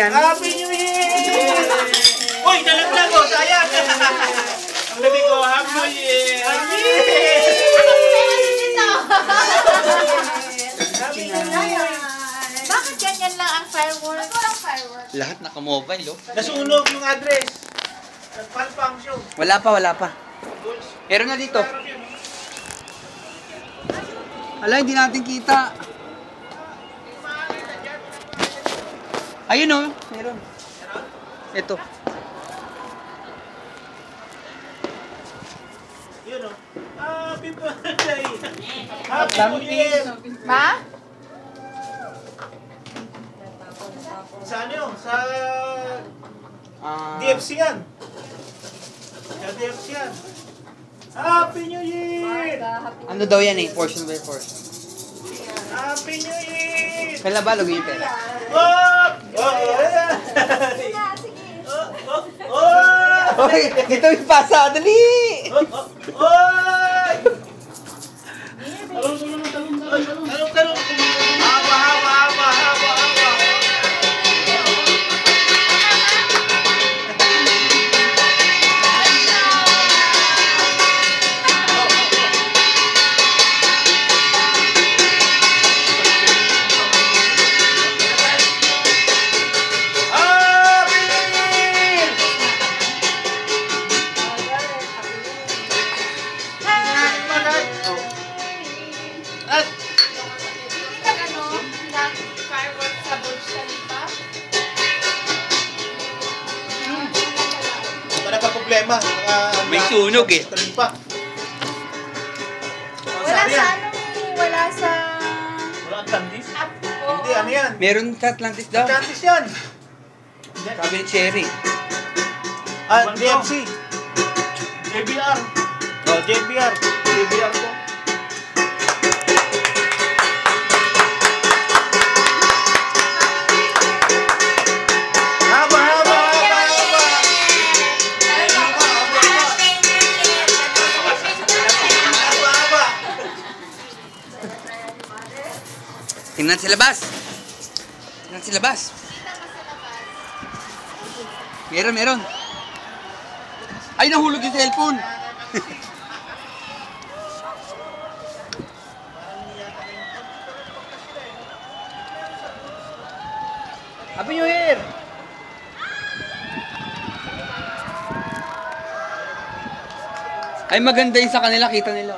yan. Happy New Year! Uy, nalaglag ko, sayang! Ang labi ko, Happy New Year! Happy New Year! Happy New Year! Bakit ganyan lang ang fireworks? Walang fireworks. Lahat naka-mobile, oh. Nasunog yung address. Nagpalpang show. Wala pa. Meron na dito. Ala, hindi natin kita. Ayun, oh. Meron. Ito. Yun o. Happy birthday! Happy New Year! Ma? Sa ano yun? Sa DFC yan. Sa DFC yan. Happy New Year! Ano daw yan eh? Portion by portion. Happy New Year! Kailan ba? Lagay yung pera. Oh! Oh! Oh! Hoy! Ito yung pasa! Dali! Oh! Oh! Talong! Haba! Problema. May sunog eh. Wala sa... Wala ang Atlantis? Hindi, ano yan? Meron ka Atlantis daw. Atlantis yan. Sabi ni Cherry. DFC. JBR. Oh, JBR ko. Tingnan sa labas. Meron. Ay, nahulog yung cellphone. Happy New Year! Ay, maganda yun sa kanila. Kita nila.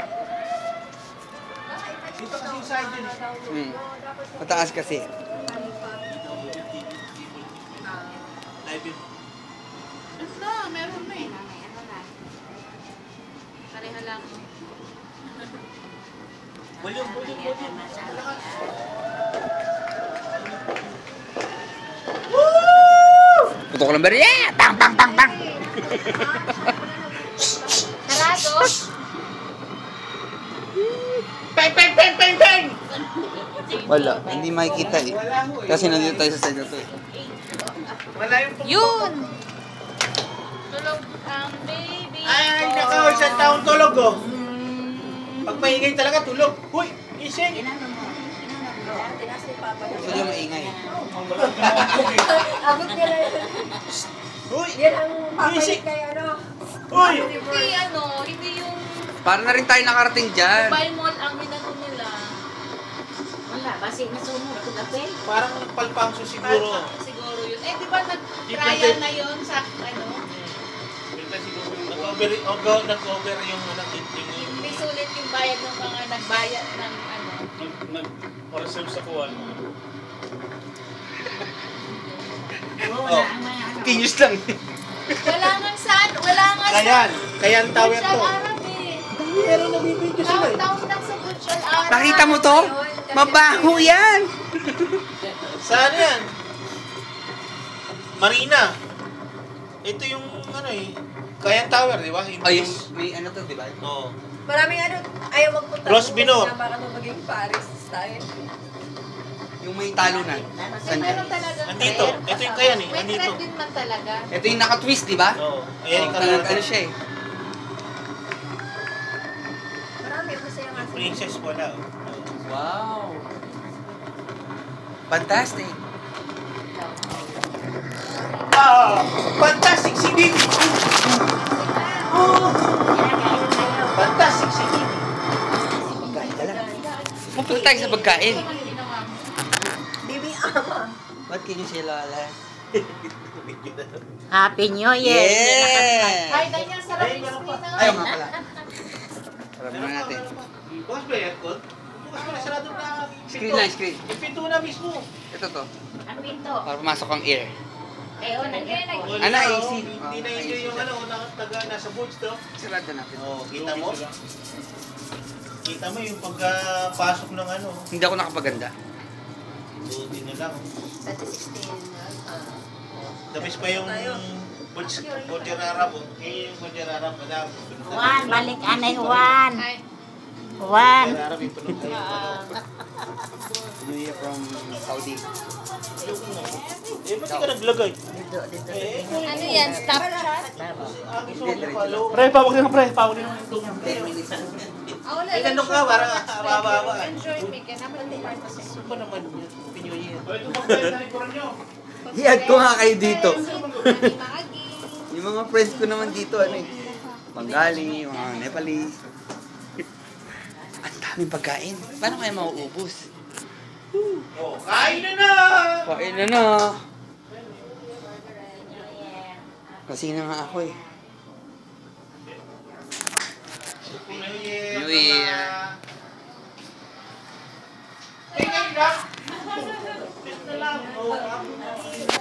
Dito kasi yung side yun. Mataas kasi. Live yun. Meron na eh. Pareha lang. Volume. Putok ko ng bari. Yeah! Bang! Sarado? Peng! Wala. Hindi makikita eh. Kasi nandito tayo sa side na to eh. Wala yung Yun! Tulog ang baby. Ay, nakaw, isang taong tulog oh. Pag maingay talaga, tulog. Huy, gising. Gusto niya maingay. Abot nila yun. Huy, Yan ang gising. papalit kay ano. Huy. Hindi yung Para na rin tayo nakarating dyan. mobile mall ang minano nila. Wala, basi nasunog ito kapel. Parang nagpalpangso siguro. Siguro yun. Eh, di ba nag-trial na yun sa ano? Nag-over yung Hindi sulit yung bayad ng mga nagbayad ng ano. Nag-reserve sa kuwan. Wala ang mga ano. Kinyos lang. Wala nga saan, wala nga Kayan tower Butch Al to. Arab eh. Pero nabibidyo sila eh. Taon lang sa Butch Al Arab. Nakita mo to? Mabaho yan. Saan yan? Marina. Ito yung ano eh. Kayan tower, di ba? Ay, may ano to, di ba? Oo. Maraming ano, ayaw magpunta. Ross Binor. Baka maging Paris style. Yung may talunan. May meron talaga. Andito. Ito yung kayan eh. May Andito. thread din man talaga. Ito yung naka-twist, di ba? Oo. Ayan yung Talagang kayan. ano siya eh. Marami, masaya nga. Princess wala. Oh. Wow. Fantastic. Fantastic si Bibi. Fantastic si Bibi. Pupunta tayo sa pagkain. Bibi, Ba't kinyo sila ala? Happy New Year! Ay, ganyan, sarap yung screen. Ayaw nga pala. Sarap na natin. Bukas ba yung aircon? Bukas ba na sarado na Screen na, screen. yung pinto na mismo. Ito to. Ang pinto. Para pumasok ang air. Eh, oh, nag-aircon. Wala, Ano, oh. AC? Hindi na enjoy yung ano, nasa boards to. Sarado natin. Oh, kita mo? Kita mo yung pagpasok ng ano. Hindi ako nakapaganda. Buti na lang. Dati 16. Tapos pa yung Bonjerara mo. Yung Bonjerara pa na. Juan, balik anay Juan. Juan. Bonjerara may punong kayo. New Year from Saudi. Eh, ba't ka naglagay? Ano yan? Snapchat? Gusto mo follow? Pre, pawag din pre. Pawag din. 10 minutes. Wala. Eh, ganun ka, para haba-haba. Enjoy me. Kaya naman din. Gusto ba naman yun? Pinyo yun. Ito mag-play na likuran nyo. I-add ko nga kayo dito. Magi. Yung mga friends ko naman dito, ano eh. Bengali, mga Nepalese. Ang daming pagkain. Paano kaya mauubos? Oh, kain na na! Kain na na. Kasi na nga ako eh.